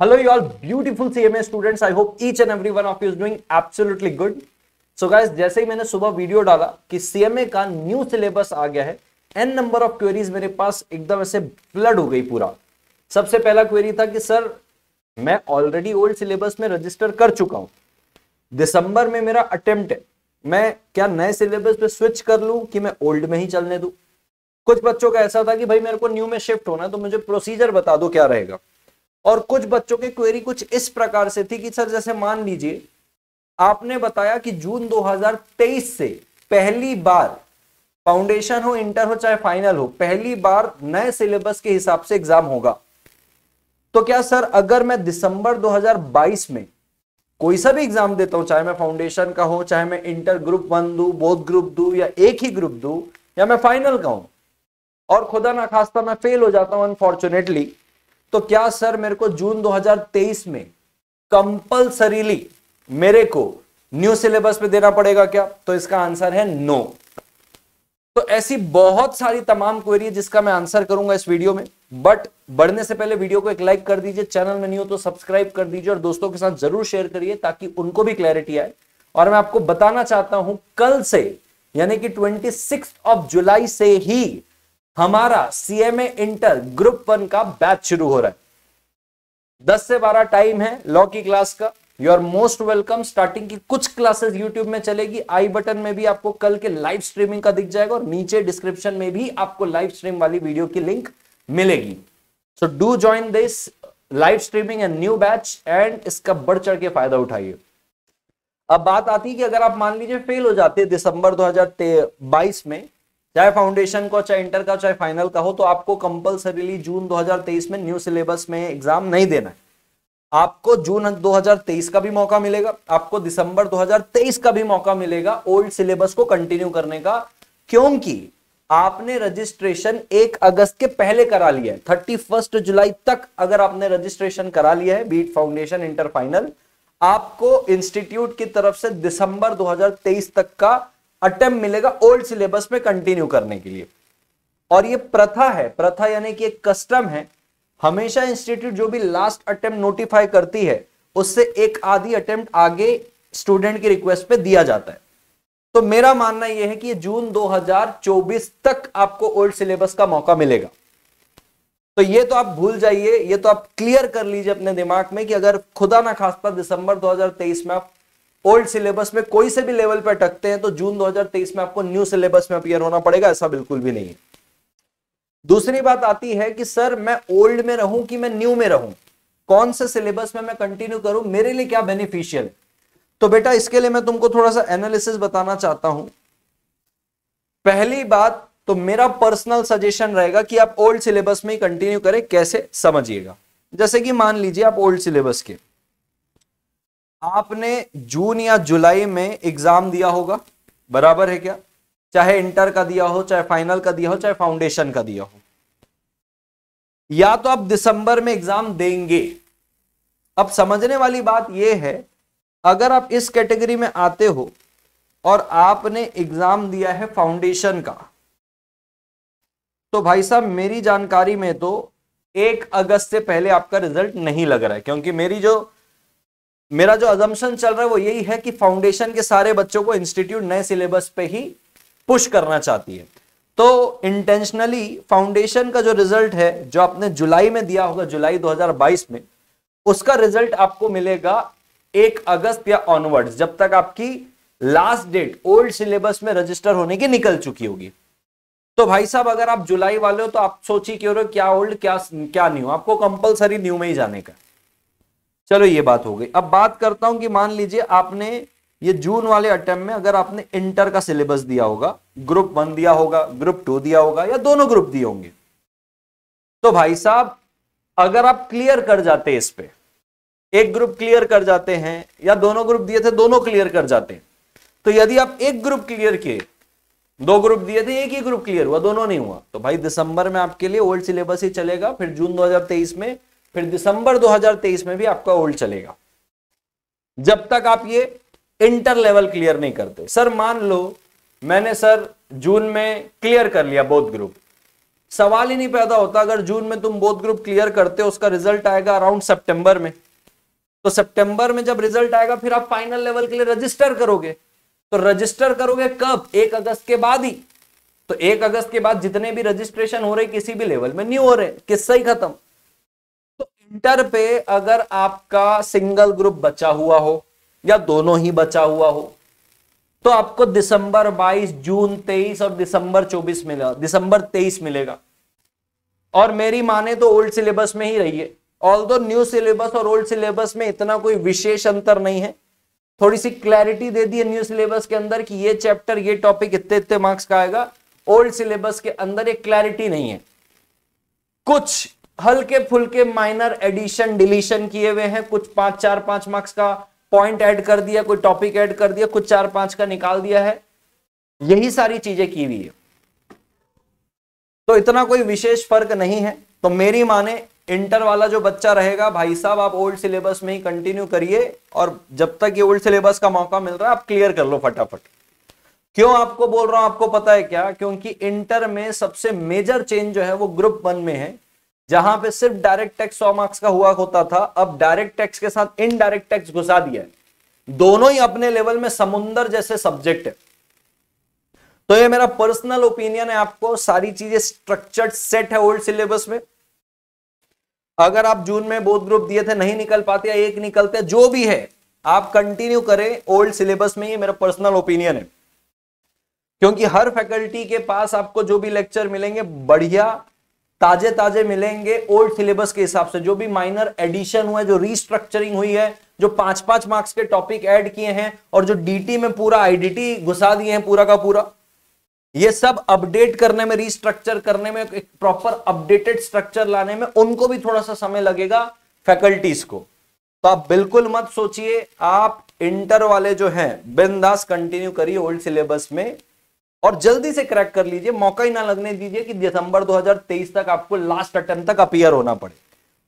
Hello, you all beautiful CMA students. I hope each and every one of you is doing absolutely good. So guys, जैसे ही मैंने सुबह video डाला कि CMA का new syllabus आ गया है, n नंबर ऑफ क्वेरीज मेरे पास एकदम ऐसे फ्लड हो गई पूरा। सबसे पहला क्वेरी था कि सर मैं ऑलरेडी ओल्ड सिलेबस में रजिस्टर कर चुका हूं, दिसंबर में मेरा अटेम्प्ट है, मैं क्या नए सिलेबस पे स्विच कर लूं कि मैं ओल्ड में ही चलने दूं। कुछ बच्चों का ऐसा था कि भाई मेरे को न्यू में शिफ्ट होना है तो मुझे प्रोसीजर बता दो क्या रहेगा। और कुछ बच्चों की क्वेरी कुछ इस प्रकार से थी कि सर जैसे मान लीजिए आपने बताया कि जून 2023 से पहली बार फाउंडेशन हो, इंटर हो चाहे फाइनल हो, पहली बार नए सिलेबस के हिसाब से एग्जाम होगा। तो क्या सर अगर मैं दिसंबर 2022 में कोई सा भी एग्जाम देता हूं, चाहे मैं फाउंडेशन का हो, चाहे मैं इंटर ग्रुप 1 दूं, बोथ ग्रुप दूं या एक ही ग्रुप दूं, या मैं फाइनल का हूं और खुदा ना खास्ता मैं फेल हो जाता हूं अनफॉर्चुनेटली, तो क्या सर मेरे को जून 2023 में कंपल्सरीली मेरे को न्यू सिलेबस पे देना पड़ेगा क्या? तो इसका आंसर है नो। तो ऐसी बहुत सारी तमाम क्वेरी है जिसका मैं आंसर करूंगा इस वीडियो में, बट बढ़ने से पहले वीडियो को एक लाइक कर दीजिए, चैनल में नहीं हो तो सब्सक्राइब कर दीजिए और दोस्तों के साथ जरूर शेयर करिए ताकि उनको भी क्लैरिटी आए। और मैं आपको बताना चाहता हूं कल से यानी कि 26 जुलाई से ही हमारा सीएमए इंटर ग्रुप 1 का बैच शुरू हो रहा है। 10 से 12 टाइम है लॉ की क्लास का। You are most welcome. Starting की कुछ क्लासेस यूट्यूब में चलेगी, आई बटन में भी आपको कल के लाइव स्ट्रीमिंग का दिख जाएगा और नीचे डिस्क्रिप्शन में भी आपको लाइव स्ट्रीम वाली वीडियो की लिंक मिलेगी। So do join this live streaming and new batch and इसका बढ़ चढ़ के फायदा उठाइए। अब बात आती है कि अगर आप मान लीजिए फेल हो जाते हैं दिसंबर 2022 में, चाहे फाउंडेशन को, चाहे इंटर का, चाहे फाइनल का हो, तो आपको कंपल्सरीली जून 2023 में न्यू सिलेबस में एग्जाम नहीं देना है। आपको जून 2023 का भी मौका मिलेगा, आपको दिसंबर 2023 का भी मौका मिलेगा ओल्ड सिलेबस को कंटिन्यू करने का, क्योंकि आपने रजिस्ट्रेशन 1 अगस्त के पहले करा लिया है। 31 जुलाई तक अगर आपने रजिस्ट्रेशन करा लिया है बीट फाउंडेशन इंटर फाइनल, आपको इंस्टीट्यूट की तरफ से दिसंबर 2023 तक का अटेम्प्ट मिलेगा ओल्ड सिलेबस में कंटिन्यू करने के लिए। और ये प्रथा है, प्रथा यानी कि एक कस्टम है, हमेशा इंस्टीट्यूट जो भी लास्ट अटेम्प्ट नोटिफाई करती है उससे एक आधी अटेम्प्ट आगे स्टूडेंट की रिक्वेस्ट पे दिया जाता है। तो मेरा मानना यह है कि जून 2024 तक आपको ओल्ड सिलेबस का मौका मिलेगा। तो ये तो आप भूल जाइए, ये तो आप क्लियर कर लीजिए अपने दिमाग में कि अगर खुदा ना खास्ता दिसंबर 2023 में आप ओल्ड सिलेबस में कोई से भी लेवल पर अटकते हैं तो जून 2023 में आपको न्यू सिलेबस में अपीयर होना पड़ेगा, ऐसा बिल्कुल भी नहीं है। दूसरी बात आती है कि सर मैं ओल्ड में रहूं कि मैं न्यू में रहूं, कौन से सिलेबस में मैं कंटिन्यू करूं, मेरे लिए क्या बेनिफिशियल है? तो बेटा इसके लिए मैं तुमको थोड़ा सा एनालिसिस बताना चाहता हूं। पहली बात तो मेरा पर्सनल सजेशन रहेगा कि आप ओल्ड सिलेबस में ही कंटिन्यू करें। कैसे, समझिएगा। जैसे कि मान लीजिए आप ओल्ड सिलेबस के आपने जून या जुलाई में एग्जाम दिया होगा, बराबर है क्या? चाहे इंटर का दिया हो, चाहे फाइनल का दिया हो, चाहे फाउंडेशन का दिया हो, या तो आप दिसंबर में एग्जाम देंगे। अब समझने वाली बात यह है, अगर आप इस कैटेगरी में आते हो और आपने एग्जाम दिया है फाउंडेशन का, तो भाई साहब मेरी जानकारी में तो 1 अगस्त से पहले आपका रिजल्ट नहीं लग रहा है, क्योंकि मेरा जो अजम्पशन चल रहा है वो यही है कि फाउंडेशन के सारे बच्चों को इंस्टीट्यूट नए सिलेबस पे ही पुश करना चाहती है। तो इंटेंशनली फाउंडेशन का जो रिजल्ट है जो आपने जुलाई में दिया होगा, जुलाई 2022 में, उसका रिजल्ट आपको मिलेगा 1 अगस्त या ऑनवर्ड्स, जब तक आपकी लास्ट डेट ओल्ड सिलेबस में रजिस्टर होने की निकल चुकी होगी। तो भाई साहब अगर आप जुलाई वाले हो तो आप सोचिए क्यों रहे हो क्या ओल्ड क्या न्यू, आपको कंपलसरी न्यू में ही जाने का। चलो ये बात हो गई। अब बात करता हूं कि मान लीजिए आपने ये जून वाले अटेम्प्ट में अगर आपने इंटर का सिलेबस दिया होगा, ग्रुप 1 दिया होगा, ग्रुप 2 दिया होगा, या दोनों ग्रुप दिए होंगे, तो भाई साहब अगर आप क्लियर कर जाते इस पे, एक ग्रुप क्लियर कर जाते हैं या दोनों ग्रुप दिए थे दोनों क्लियर कर जाते हैं, तो यदि आप एक ग्रुप क्लियर किए, 2 ग्रुप दिए थे एक ही ग्रुप क्लियर हुआ, दोनों नहीं हुआ, तो भाई दिसंबर में आपके लिए ओल्ड सिलेबस ही चलेगा, फिर जून 2023 में, फिर दिसंबर 2023 में भी आपका ओल्ड चलेगा, जब तक आप ये इंटर लेवल क्लियर नहीं करते। सर मान लो मैंने सर जून में क्लियर कर लिया बोथ ग्रुप, सवाल ही नहीं पैदा होता। अगर जून में तुम बोथ ग्रुप क्लियर करते हो, उसका रिजल्ट आएगा अराउंड सितंबर में, तो सितंबर में जब रिजल्ट आएगा फिर आप फाइनल लेवल के लिए रजिस्टर करोगे। तो रजिस्टर करोगे कब? 1 अगस्त के बाद ही। तो 1 अगस्त के बाद जितने भी रजिस्ट्रेशन हो रहे किसी भी लेवल में, न्यू हो रहे, किस्सा ही खत्म। तो इंटर पे अगर आपका सिंगल ग्रुप बचा हुआ हो या दोनों ही बचा हुआ हो, तो आपको दिसंबर 22, जून 23 और दिसंबर 24 मिलेगा, दिसंबर 23 मिलेगा। और मेरी माने तो ओल्ड सिलेबस में ही रहिए। ऑल्दो न्यू सिलेबस और ओल्ड सिलेबस में इतना कोई विशेष अंतर नहीं है, थोड़ी सी क्लैरिटी दे दी है न्यू सिलेबस के अंदर कि ये चैप्टर ये टॉपिक इतने इतने मार्क्स का आएगा। ओल्ड सिलेबस के अंदर एक क्लैरिटी नहीं है, कुछ हल्के फुल्के माइनर एडिशन डिलीशन किए हुए हैं, कुछ 4-5 मार्क्स का पॉइंट ऐड कर दिया, कोई टॉपिक ऐड कर दिया, कुछ 4-5 का निकाल दिया है, यही सारी चीजें की हुई है। तो इतना कोई विशेष फर्क नहीं है। तो मेरी माने इंटर वाला जो बच्चा रहेगा, भाई साहब आप ओल्ड सिलेबस में ही कंटिन्यू करिए, और जब तक ये ओल्ड सिलेबस का मौका मिल रहा है आप क्लियर कर लो फटाफट। क्यों आपको बोल रहा हूं, आपको पता है क्या? क्योंकि इंटर में सबसे मेजर चेंज जो है वो ग्रुप 1 में है, जहां पे सिर्फ डायरेक्ट टैक्स 100 मार्क्स का हुआ होता था, अब डायरेक्ट टैक्स के साथ इनडायरेक्ट टैक्स घुसा दिया है। दोनों ही अपने लेवल में समुंदर जैसे सब्जेक्ट है। तो ये मेरा पर्सनल ओपिनियन है, आपको सारी चीजें स्ट्रक्चर्ड सेट है ओल्ड सिलेबस में। अगर आप जून में बोथ ग्रुप दिए थे, नहीं निकल पाते या एक निकलते, जो भी है आप कंटिन्यू करें ओल्ड सिलेबस में, ये मेरा पर्सनल ओपिनियन है। क्योंकि हर फैकल्टी के पास आपको जो भी लेक्चर मिलेंगे बढ़िया ताजे ताजे मिलेंगे ओल्ड सिलेबस के हिसाब से। जो भी माइनर एडिशन हुआ है, जो रीस्ट्रक्चरिंग हुई है, जो 5-5 मार्क्स के टॉपिक ऐड किए हैं, और जो डीटी में पूरा आईडीटी घुसा दिए हैं पूरा का पूरा, ये सब अपडेट करने में, रीस्ट्रक्चर करने में, एक प्रॉपर अपडेटेड स्ट्रक्चर लाने में उनको भी थोड़ा सा समय लगेगा फैकल्टीज को। तो आप बिल्कुल मत सोचिए, आप इंटर वाले जो हैं बिंदास कंटिन्यू करिए ओल्ड सिलेबस में और जल्दी से क्रैक कर लीजिए। मौका ही ना लगने दीजिए कि दिसंबर 2023 तक आपको लास्ट अटेम्प्ट तक अपीयर होना पड़े।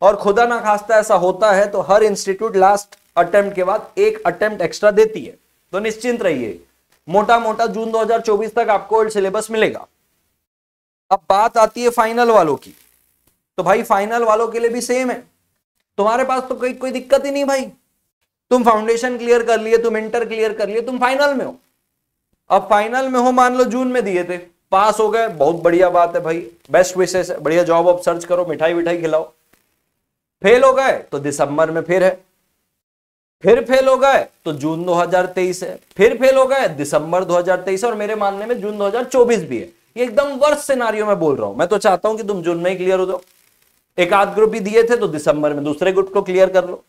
और खुदा ना खास्ता ऐसा होता है तो हर इंस्टीट्यूट लास्ट अटेम्प्ट के बाद एक अटेम्प्ट एक्स्ट्रा देती है, तो निश्चिंत रहिए, मोटा मोटा जून 2024 तक आपको ओल्ड सिलेबस मिलेगा। अब बात आती है फाइनल वालों की, तो भाई फाइनल वालों के लिए भी सेम है। तुम्हारे पास तो कोई दिक्कत ही नहीं भाई, तुम फाउंडेशन क्लियर कर लिए, तुम इंटर क्लियर कर लिए, तुम फाइनल में हो। अब फाइनल में हो, मान लो जून में दिए थे, पास हो गए, बहुत बढ़िया बात है भाई, बेस्ट विशेष है, बढ़िया जॉब अब सर्च करो, मिठाई विठाई खिलाओ। फेल हो गए तो दिसंबर में फिर है, फिर फेल हो गए तो जून 2023 है, फिर फेल हो गए दिसंबर 2023, और मेरे मानने में जून 2024 भी है। ये एकदम वर्स्ट सिनारियो में बोल रहा हूं। मैं तो चाहता हूं कि तुम जून में ही क्लियर हो जाओ। एक आध ग्रुप भी दिए थे तो दिसंबर में दूसरे ग्रुप को क्लियर कर लो।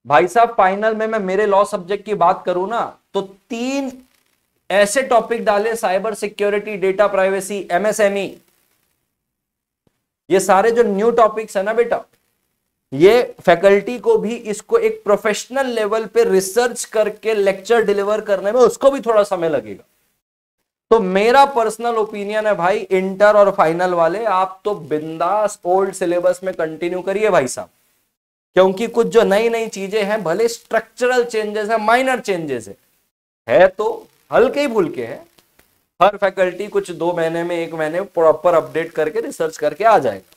भाई साहब फाइनल में मैं मेरे लॉ सब्जेक्ट की बात करूं ना, तो 3 ऐसे टॉपिक डाले, cyber security, data privacy, MSME, ये सारे जो न्यू टॉपिक्स है ना बेटा, ये फैकल्टी को भी इसको एक प्रोफेशनल लेवल पे रिसर्च करके लेक्चर डिलीवर करने में उसको भी थोड़ा समय लगेगा। तो मेरा पर्सनल ओपिनियन है भाई, इंटर और फाइनल वाले आप तो बिंदास ओल्ड सिलेबस में कंटिन्यू करिए भाई साहब, क्योंकि कुछ जो नई नई चीजें हैं, भले स्ट्रक्चरल चेंजेस है, माइनर चेंजेस है तो हल्के ही फुल्के हैं। हर फैकल्टी कुछ 2 महीने में, 1 महीने प्रॉपर अपडेट करके रिसर्च करके आ जाएगा।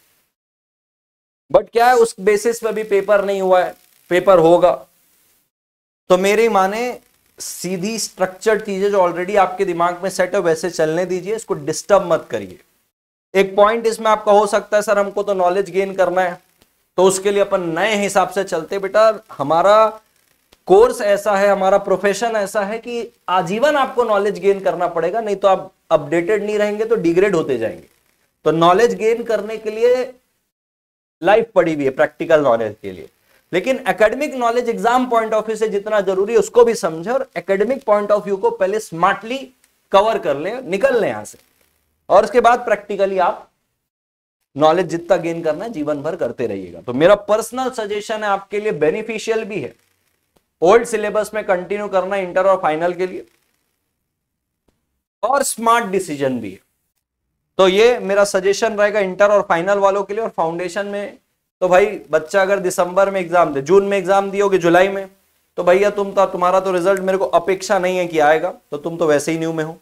बट क्या है, उस बेसिस पे भी पेपर नहीं हुआ है, पेपर होगा। तो मेरी माने सीधी स्ट्रक्चर्ड चीजें जो ऑलरेडी आपके दिमाग में सेट है वैसे चलने दीजिए, इसको डिस्टर्ब मत करिए। एक पॉइंट इसमें आपका हो सकता है, सर हमको तो नॉलेज गेन करना है, तो उसके लिए अपन नए हिसाब से चलते। बेटा हमारा कोर्स ऐसा है, हमारा प्रोफेशन ऐसा है कि आजीवन आपको नॉलेज गेन करना पड़ेगा, नहीं तो आप अपडेटेड नहीं रहेंगे तो डिग्रेड होते जाएंगे। तो नॉलेज गेन करने के लिए लाइफ पड़ी हुई है, प्रैक्टिकल नॉलेज के लिए। लेकिन academic knowledge exam point of view से जितना जरूरी है उसको भी समझे, और एकेडमिक पॉइंट ऑफ व्यू को पहले स्मार्टली कवर कर ले, निकल ले यहां से, और उसके बाद प्रैक्टिकली आप नॉलेज जितना गेन करना है जीवन भर करते रहिएगा। तो मेरा पर्सनल सजेशन है, आपके लिए बेनिफिशियल भी है, ओल्ड सिलेबस में कंटिन्यू करना इंटर और फाइनल के लिए, और स्मार्ट डिसीजन भी है। तो ये मेरा सजेशन रहेगा इंटर और फाइनल वालों के लिए। और फाउंडेशन में तो भाई बच्चा अगर दिसंबर में एग्जाम दे, जून में एग्जाम दियोगे जुलाई में, तो भैया तुम्हारा तो रिजल्ट मेरे को अपेक्षा नहीं है कि आएगा, तो तुम तो वैसे ही न्यू में हो।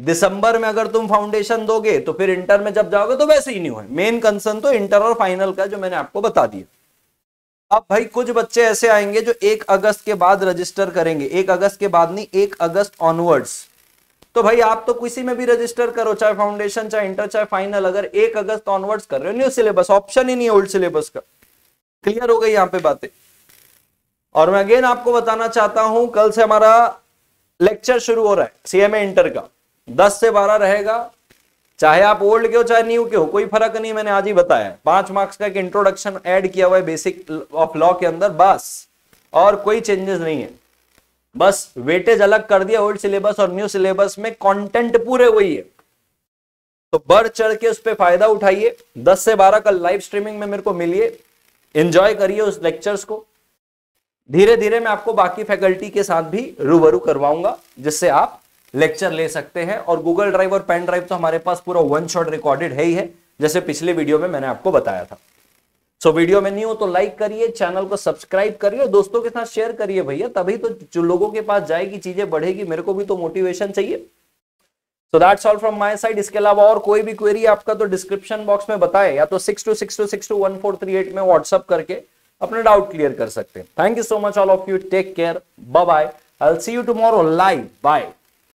दिसंबर में अगर तुम फाउंडेशन दोगे तो फिर इंटर में जब जाओगे तो वैसे ही नहीं हुए। मेन कंसर्न तो इंटर और फाइनल का जो मैंने आपको बता दिया। अब भाई कुछ बच्चे ऐसे आएंगे जो 1 अगस्त के बाद रजिस्टर करेंगे, 1 अगस्त के बाद नहीं, 1 अगस्त ऑनवर्ड्स। तो भाई आप तो किसी में भी रजिस्टर करो, चाहे फाउंडेशन, चाहे इंटर, चाहे फाइनल, अगर 1 अगस्त ऑनवर्ड्स कर रहे हो, न्यू सिलेबस, ऑप्शन ही नहीं है ओल्ड सिलेबस का। क्लियर हो गई यहां पे बातें। और मैं अगेन आपको बताना चाहता हूं, कल से हमारा लेक्चर शुरू हो रहा है सीएमए इंटर का, 10 से 12 रहेगा। चाहे आप ओल्ड के हो चाहे न्यू के हो, कोई फर्क नहीं, मैंने आज ही बताया। 5 मार्क्स का एक इंट्रोडक्शन ऐड किया हुआ है बेसिक ऑफ लॉ के अंदर, बस, और कोई चेंजेस नहीं है। बस वेटेज अलग कर दिया ओल्ड सिलेबस और न्यू सिलेबस में, कंटेंट पूरे वही है। तो बढ़ चढ़ के उस पर फायदा उठाइए। 10 से 12 कल लाइव स्ट्रीमिंग में मेरे को मिलिए, एंजॉय करिए उस लेक्चर्स को। धीरे धीरे मैं आपको बाकी फैकल्टी के साथ भी रूबरू करवाऊंगा, जिससे आप लेक्चर ले सकते हैं। और गूगल ड्राइव और पेन ड्राइव तो हमारे पास पूरा 1 शॉट रिकॉर्डेड है ही है, जैसे पिछले वीडियो में मैंने आपको बताया था। सो वीडियो में न्यू हो तो लाइक करिए, चैनल को सब्सक्राइब करिए, दोस्तों के साथ शेयर करिए भैया, तभी तो जो लोगों के पास जाएगी चीजें बढ़ेगी, मेरे को भी तो मोटिवेशन चाहिए। So that's all from my side. इसके अलावा और कोई भी क्वेरी आपका तो डिस्क्रिप्शन बॉक्स में बताए, या तो 6262621438 में व्हाट्सअप करके अपने डाउट क्लियर कर सकते हैं। Thank you so much all of you, take care, bye bye, I will see you tomorrow live, bye.